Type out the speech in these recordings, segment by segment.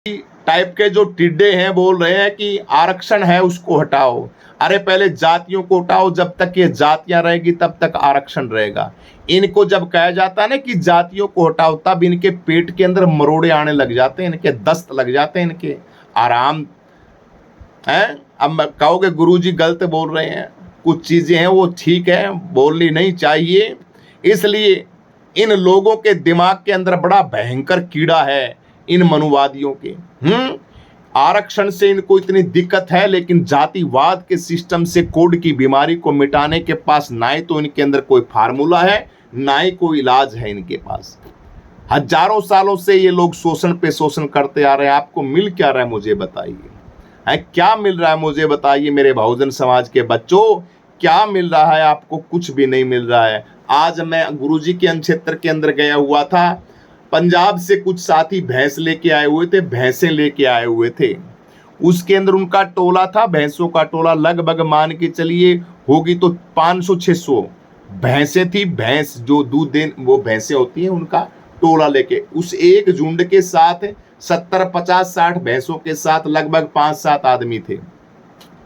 Type के जो टिड्डे हैं बोल रहे हैं कि आरक्षण है उसको हटाओ। अरे पहले जातियों को हटाओ, जब तक ये जातियां रहेगी तब तक आरक्षण रहेगा। इनको जब कहा जाता है ना कि जातियों को हटाओ, तब इनके पेट के अंदर मरोड़े आने लग जाते हैं, इनके दस्त लग जाते हैं, इनके आराम है। अब कहोगे गुरुजी गलत बोल रहे हैं, कुछ चीजें हैं वो ठीक है, बोलनी नहीं चाहिए। इसलिए इन लोगों के दिमाग के अंदर बड़ा भयंकर कीड़ा है, इन मनुवादियों के। आरक्षण से इनको इतनी दिक्कत है, लेकिन जातिवाद के सिस्टम से, कोड की बीमारी को मिटाने के पास ना ही तो इनके अंदर कोई फार्मूला है, ना ही कोई इलाज है इनके पास। हजारों सालों से ये लोग शोषण पे शोषण करते आ रहे हैं। आपको मिल क्या रहा है मुझे बताइए, है क्या मिल रहा है मुझे बताइए मेरे बहुजन समाज के बच्चों, क्या मिल रहा है आपको? कुछ भी नहीं मिल रहा है। आज मैं गुरुजी के क्षेत्र के अंदर गया हुआ था, पंजाब से कुछ साथी भैंस लेके आए हुए थे, भैंसें लेके आए हुए थे। उसके अंदर उनका टोला था, भैंसों का टोला, लगभग मान के चलिए होगी तो 500-600 भैंसें थी। भैंस जो दूध दें वो भैंसें होती हैं, उनका टोला लेके उस एक झुंड के साथ 70, 50, 60 भैंसों के साथ लगभग 5-7 आदमी थे,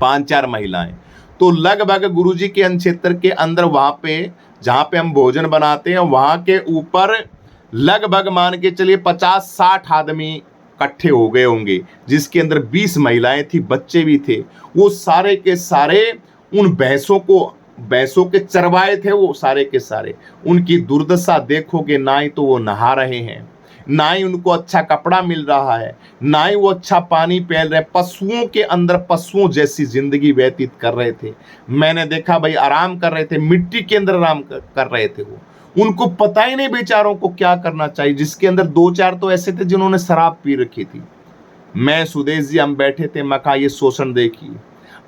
5-4 महिलाएं। तो लगभग गुरुजी के क्षेत्र के अंदर वहां पे जहां पे हम भोजन बनाते हैं, वहां के ऊपर लगभग मान के चलिए 50-60 आदमी इकट्ठे हो गए होंगे, जिसके अंदर 20 महिलाएं थी, बच्चे भी थे। वो सारे के सारे उन भैंसों के चरवाए थे, वो सारे के सारे। उनकी दुर्दशा देखोगे, ना ही तो वो नहा रहे हैं, ना ही उनको अच्छा कपड़ा मिल रहा है, ना ही वो अच्छा पानी पी रहे। पशुओं के अंदर पशुओं जैसी जिंदगी व्यतीत कर रहे थे। मैंने देखा भाई, आराम कर रहे थे, मिट्टी के अंदर आराम कर रहे थे वो। उनको पता ही नहीं बेचारों को क्या करना चाहिए। जिसके अंदर 2-4 तो ऐसे थे जिन्होंने शराब पी रखी थी। मैं सुदेश जी हम बैठे थे, मैं कहा ये शोषण देखिए।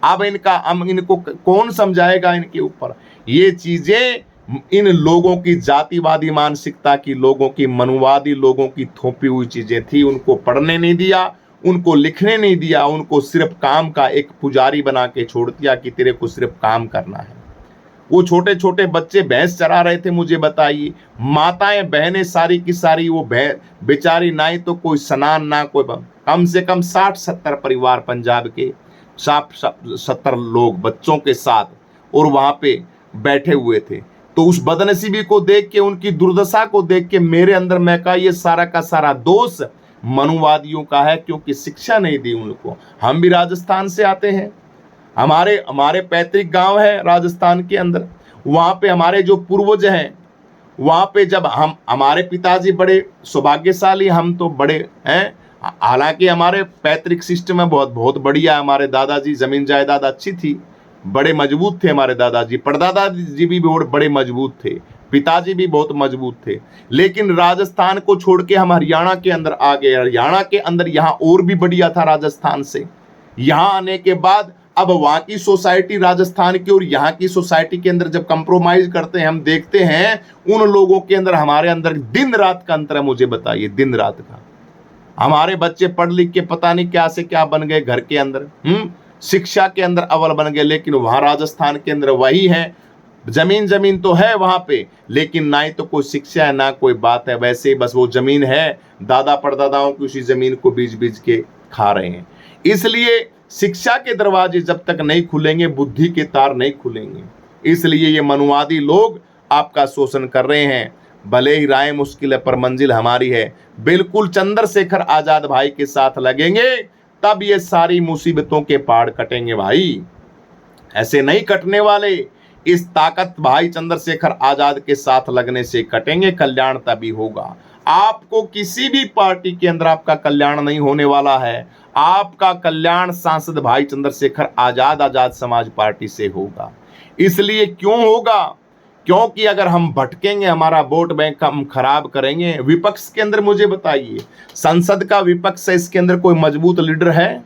अब इनको कौन समझाएगा इनके ऊपर? ये चीजें इन लोगों की जातिवादी मानसिकता की, लोगों की मनुवादी लोगों की थोपी हुई चीजें थी। उनको पढ़ने नहीं दिया, उनको लिखने नहीं दिया, उनको सिर्फ काम का एक पुजारी बना के छोड़ दिया कि तेरे को सिर्फ काम करना है। वो छोटे छोटे बच्चे भैंस चरा रहे थे, मुझे बताइए। माताएं बहनें सारी की सारी वो बेचारी, ना ही तो कोई स्नान, ना कोई, कम से कम 60-70 परिवार पंजाब के 70 लोग बच्चों के साथ और वहां पे बैठे हुए थे। तो उस बदनसीबी को देख के, उनकी दुर्दशा को देख के मेरे अंदर मैं कहा ये सारा का सारा दोष मनुवादियों का है, क्योंकि शिक्षा नहीं दी उनको। हम भी राजस्थान से आते हैं, हमारे पैतृक गांव है राजस्थान के अंदर। वहां पे हमारे जो पूर्वज हैं, वहां पे जब हमारे पिताजी बड़े सौभाग्यशाली, हम तो बड़े हैं। हालांकि हमारे पैतृक सिस्टम में बहुत बहुत बढ़िया। हमारे दादाजी जमीन जायदाद अच्छी थी, बड़े मजबूत थे हमारे दादाजी, परदादाजी भी बड़े मजबूत थे, पिताजी भी बहुत मजबूत थे। लेकिन राजस्थान को छोड़ के हम हरियाणा के अंदर आ गए। हरियाणा के अंदर यहाँ और भी बढ़िया था राजस्थान से। यहाँ आने के बाद अब वहां की सोसाइटी राजस्थान की और यहाँ की सोसाइटी के अंदर जब कंप्रोमाइज करते हैं, हम देखते हैं उन लोगों के अंदर हमारे अंदर दिन रात का अंतर है। मुझे बताइए, दिन रात का। हमारे बच्चे पढ़ लिख के पता नहीं क्या से क्या बन गए घर के अंदर, शिक्षा के अंदर अव्वल बन गए। लेकिन वहां राजस्थान के अंदर वही है, जमीन तो है वहां पे, लेकिन ना ही तो कोई शिक्षा है, ना कोई बात है। वैसे ही बस वो जमीन है, दादा परदादाओं की उसी जमीन को बीज बीज के खा रहे हैं। इसलिए शिक्षा के दरवाजे जब तक नहीं खुलेंगे, बुद्धि के तार नहीं खुलेंगे। इसलिए ये मनुवादी लोग आपका शोषण कर रहे हैं। भले ही राय मुश्किल है पर मंजिल हमारी है। बिल्कुल चंद्रशेखर आजाद भाई के साथ लगेंगे, तब ये सारी मुसीबतों के पहाड़ कटेंगे भाई, ऐसे नहीं कटने वाले। इस ताकत भाई चंद्रशेखर आजाद के साथ लगने से कटेंगे, कल्याण तभी होगा। आपको किसी भी पार्टी के अंदर आपका कल्याण नहीं होने वाला है। आपका कल्याण सांसद भाई चंद्रशेखर आजाद समाज पार्टी से होगा। इसलिए क्यों होगा? क्योंकि अगर हम भटकेंगे, हमारा वोट बैंक हम खराब करेंगे। विपक्ष के अंदर मुझे बताइए, संसद का विपक्ष है, इसके अंदर कोई मजबूत लीडर है?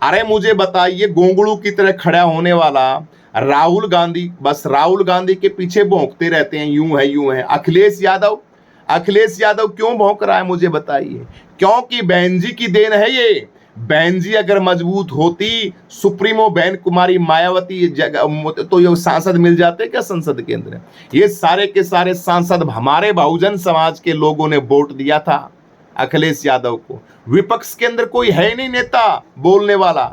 अरे मुझे बताइए, गोंगलू की तरह खड़ा होने वाला राहुल गांधी, बस राहुल गांधी के पीछे भौंकते रहते हैं, यूं है। अखिलेश यादव क्यों भौंक रहा है मुझे बताइए? क्योंकि बहन जी की देन है ये। बहन जी अगर मजबूत होती, सुप्रीमो बहन कुमारी मायावती तो ये सांसद मिल जाते क्या संसद के अंदर? ये सारे के सारे सांसद हमारे बहुजन समाज के लोगों ने वोट दिया था। अखिलेश यादव को। विपक्ष के अंदर कोई है ही नहीं नेता बोलने वाला।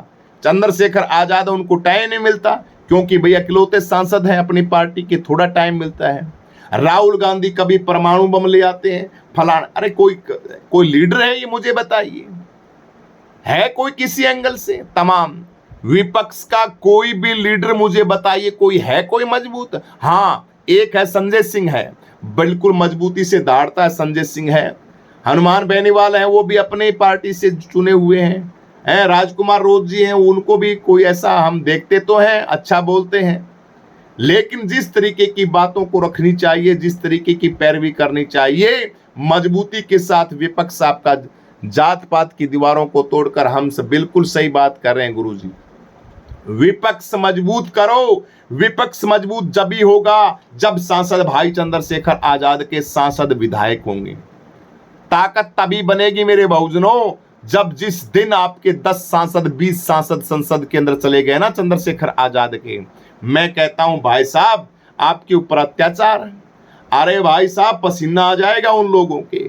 चंद्रशेखर आजाद उनको टाइम नहीं मिलता, क्योंकि भैया इकलौते सांसद हैं अपनी पार्टी के, थोड़ा टाइम मिलता है। राहुल गांधी कभी परमाणु बम ले आते हैं फलाना। अरे कोई लीडर है ये मुझे बताइए, है कोई किसी एंगल से? तमाम विपक्ष का कोई भी लीडर मुझे बताइए, कोई है कोई मजबूत? हाँ, एक है, संजय सिंह है, बिल्कुल मजबूती से दहाड़ता है संजय सिंह है। हनुमान बेनीवाल है, वो भी अपने पार्टी से चुने हुए हैं। राजकुमार रोज जी हैं, उनको भी कोई ऐसा हम देखते तो हैं, अच्छा बोलते हैं, लेकिन जिस तरीके की बातों को रखनी चाहिए, जिस तरीके की पैरवी करनी चाहिए, मजबूती के साथ विपक्ष आपका जात पात की दीवारों को तोड़कर, हम सब बिल्कुल सही बात कर रहे हैं गुरुजी। विपक्ष मजबूत करो। विपक्ष मजबूत जब ही होगा जब सांसद भाई चंद्रशेखर आजाद के सांसद विधायक होंगे। ताकत तभी बनेगी मेरे बहुजनों जब जिस दिन आपके 10 सांसद 20 सांसद संसद के अंदर चले गए ना चंद्रशेखर आजाद के, मैं कहता हूं भाई साहब आपके ऊपर अत्याचार। अरे भाई साहब पसीना आ जाएगा उन लोगों के,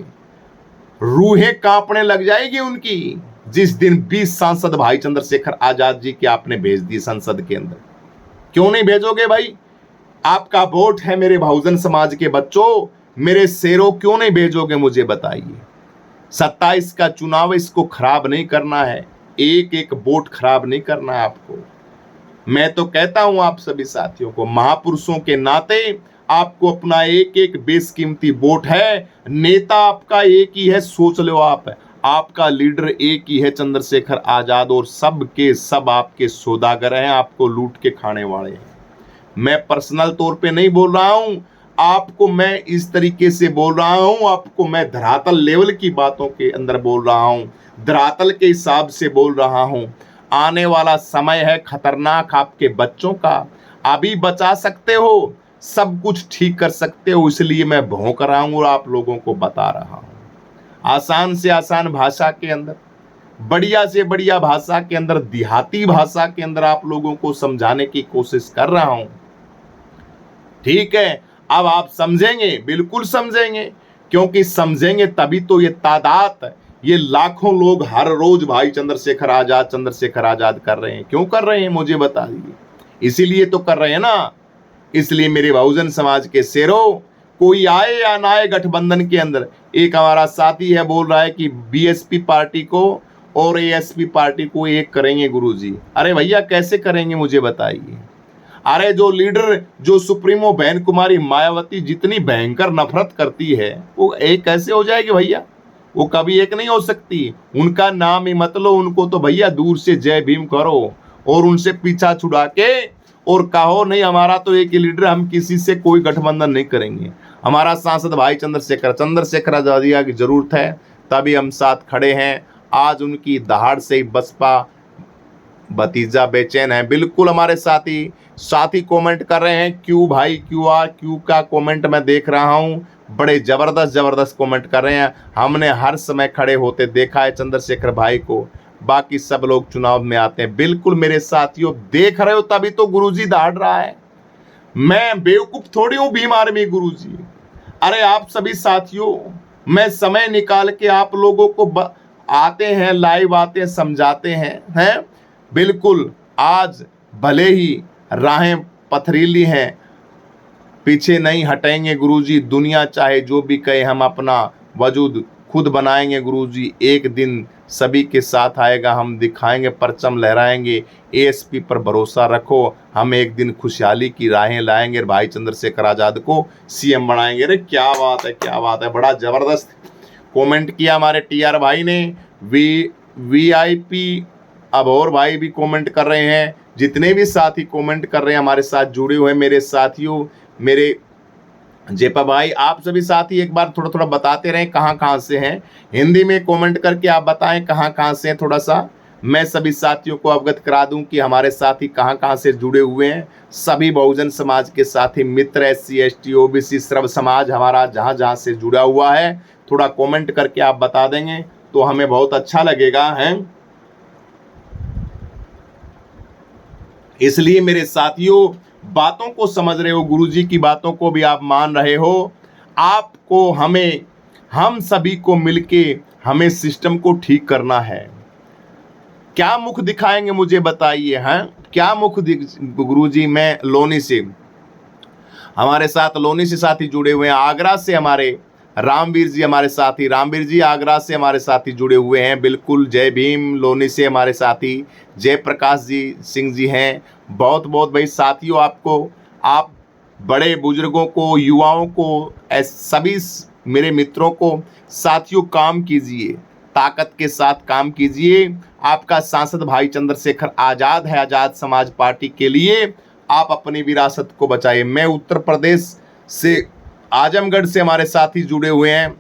रूहें कांपने लग जाएगी उनकी, जिस दिन 20 सांसद भाई चंद्रशेखर आजाद जी के आपने भेज दी संसद के अंदर। क्यों नहीं भेजोगे भाई? आपका वोट है मेरे बहुजन समाज के बच्चों, मेरे शेरों, क्यों नहीं भेजोगे मुझे बताइए। 27 का चुनाव, इसको खराब नहीं करना है, एक एक वोट खराब नहीं करना है आपको। मैं तो कहता हूं आप सभी साथियों को, महापुरुषों के नाते आपको अपना एक एक बेशकीमती वोट है। नेता आपका एक ही है, सोच लो आपका लीडर एक ही है, चंद्रशेखर आजाद, और सब के सब आपके सौदागर हैं, आपको लूट के खाने वाले हैं। मैं पर्सनल तौर पे नहीं बोल रहा हूं आपको, मैं इस तरीके से बोल रहा हूं आपको, मैं धरातल लेवल की बातों के अंदर बोल रहा हूं, धरातल के हिसाब से बोल रहा हूं। आने वाला समय है खतरनाक आपके बच्चों का, अभी बचा सकते हो, सब कुछ ठीक कर सकते हो, इसलिए मैं भौंक रहा हूं और आप लोगों को बता रहा हूं। आसान से आसान भाषा के अंदर, बढ़िया से बढ़िया भाषा के अंदर, देहाती भाषा के अंदर आप लोगों को समझाने की कोशिश कर रहा हूं। ठीक है, अब आप समझेंगे, बिल्कुल समझेंगे, क्योंकि समझेंगे तभी तो ये तादाद, ये लाखों लोग हर रोज भाई चंद्रशेखर आजाद कर रहे हैं। क्यों कर रहे हैं मुझे बता दीजिए। इसीलिए तो कर रहे हैं ना। इसलिए मेरे बहुजन समाज के शेरों, कोई आए या ना आए गठबंधन के अंदर, एक हमारा साथी है बोल रहा है कि बीएसपी पार्टी को और एएसपी पार्टी को एक करेंगे गुरुजी। अरे भैया कैसे करेंगे मुझे बताइए। अरे जो लीडर, जो सुप्रीमो बहन कुमारी मायावती जितनी भयंकर नफरत करती है, वो एक कैसे हो जाएगी भैया? वो कभी एक नहीं हो सकती। उनका नाम ही मत लो, उनको तो भैया दूर से जय भीम करो और उनसे पीछा छुड़ा के और कहो नहीं हमारा तो एक ही लीडर, हम किसी से कोई गठबंधन नहीं करेंगे, हमारा सांसद भाई चंद्रशेखर आजाद की जरूरत है, तभी हम साथ खड़े हैं। आज उनकी दहाड़ से ही बसपा भतीजा बेचैन है। बिल्कुल हमारे साथी कमेंट कर रहे हैं, क्यों भाई, क्यों का कमेंट मैं देख रहा हूँ, बड़े जबरदस्त कमेंट कर रहे हैं। हमने हर समय खड़े होते देखा है चंद्रशेखर भाई को, बाकी सब लोग चुनाव में आते हैं। बिल्कुल मेरे साथियों, देख रहे हो तभी तो गुरुजी दहाड़ रहा है। मैं बेवकूफ थोड़ी हूँ भीम आर्मी गुरुजी। अरे आप सभी साथियों, मैं समय निकाल के आप लोगों को आते हैं, लाइव आते हैं, समझाते हैं। बिल्कुल आज भले ही राहें पथरीली हैं, पीछे नहीं हटेंगे गुरुजी। दुनिया चाहे जो भी कहे, हम अपना वजूद खुद बनाएंगे गुरुजी। एक दिन सभी के साथ आएगा, हम दिखाएंगे, परचम लहराएंगे। एएसपी पर भरोसा रखो, हम एक दिन खुशहाली की राहें लाएंगे, भाई चंद्रशेखर आजाद को सीएम बनाएंगे। अरे क्या बात है, क्या बात है, बड़ा जबरदस्त कमेंट किया हमारे टीआर भाई ने। वीआईपी अब और भाई भी कमेंट कर रहे हैं, जितने भी साथी कमेंट कर रहे हैं हमारे साथ जुड़े हुए मेरे साथियों, मेरे जेपा भाई, आप सभी साथी एक बार थोड़ा बताते रहें कहाँ से हैं। हिंदी में कमेंट करके आप बताएं कहाँ से हैं, थोड़ा सा मैं सभी साथियों को अवगत करा दूं कि हमारे साथी कहाँ से जुड़े हुए हैं। सभी बहुजन समाज के साथी मित्र, SC ST OBC सर्व समाज हमारा जहाँ से जुड़ा हुआ है, थोड़ा कमेंट करके आप बता देंगे तो हमें बहुत अच्छा लगेगा है। इसलिए मेरे साथियों, बातों को समझ रहे हो, गुरुजी की बातों को भी आप मान रहे हो। आपको, हमें, हम सभी को मिलके हमें सिस्टम को ठीक करना है। क्या मुख दिखाएंगे मुझे बताइए, हैं क्या मुख गुरुजी मैं लोनी से, हमारे साथ लोनी से साथी जुड़े हुए हैं, आगरा से हमारे रामवीर जी हमारे साथी, रामवीर जी आगरा से हमारे साथी जुड़े हुए हैं। बिल्कुल जय भीम। लोनी से हमारे साथी जय प्रकाश जी सिंह जी हैं। बहुत बहुत भाई साथियों, आपको, आप बड़े बुजुर्गों को, युवाओं को, सभी मेरे मित्रों को, साथियों काम कीजिए, ताकत के साथ काम कीजिए। आपका सांसद भाई चंद्रशेखर आजाद है, आजाद समाज पार्टी के लिए आप अपनी विरासत को बचाइए। मैं उत्तर प्रदेश से, आजमगढ़ से हमारे साथी जुड़े हुए हैं,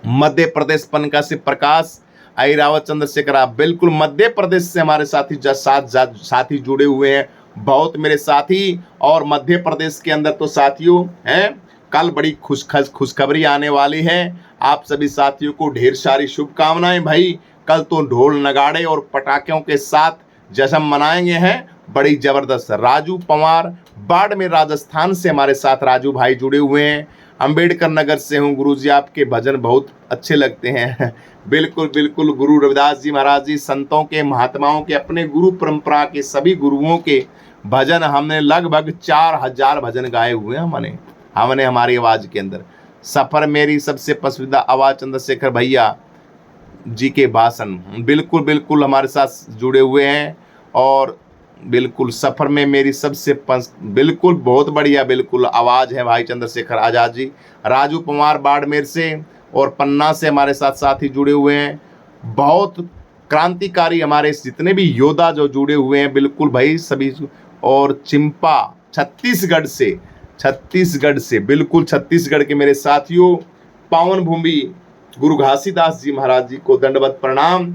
मध्य प्रदेश पनका से प्रकाश अहिरावत चंद्रशेखर, आप बिल्कुल मध्य प्रदेश से हमारे साथी जुड़े हुए हैं। बहुत मेरे साथी, और मध्य प्रदेश के अंदर तो साथियों हैं, कल बड़ी खुशखबरी आने वाली है। आप सभी साथियों को ढेर सारी शुभकामनाएं भाई। कल तो ढोल नगाड़े और पटाखों के साथ जश्न मनाएंगे हैं, बड़ी जबरदस्त। राजू पवार बाड़मेर राजस्थान से हमारे साथ राजू भाई जुड़े हुए हैं। अंबेडकर नगर से हूँ गुरुजी, आपके भजन बहुत अच्छे लगते हैं। बिल्कुल बिल्कुल, गुरु रविदास जी महाराज जी, संतों के, महात्माओं के, अपने गुरु परंपरा के सभी गुरुओं के भजन हमने लगभग 4000 भजन गाए हुए हैं हमने हमारी आवाज के अंदर। सफर मेरी सबसे पसंदीदा आवाज चंद्रशेखर भैया जी के भाषण बिल्कुल बिल्कुल हमारे साथ जुड़े हुए हैं। और बिल्कुल सफर में मेरी सबसे बिल्कुल बहुत बढ़िया बिल्कुल आवाज़ है भाई चंद्रशेखर आजाद जी। राजू पवार बाड़मेर से और पन्ना से हमारे साथ साथी जुड़े हुए हैं। बहुत क्रांतिकारी हमारे जितने भी योद्धा जो जुड़े हुए हैं बिल्कुल भाई सभी। और चिंपा छत्तीसगढ़ से बिल्कुल छत्तीसगढ़ के मेरे साथियों, पावन भूमि गुरु घासीदास जी महाराज जी को दंडवत प्रणाम।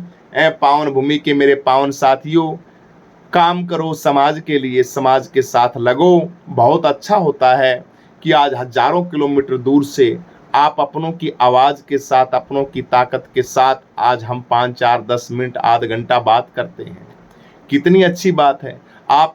पावन भूमि के मेरे पावन साथियों, काम करो समाज के लिए, समाज के साथ लगो। बहुत अच्छा होता है कि आज हजारों किलोमीटर दूर से आप अपनों की आवाज़ के साथ, अपनों की ताकत के साथ आज हम 5, 4, 10 मिनट, आध घंटा बात करते हैं। कितनी अच्छी बात है। आप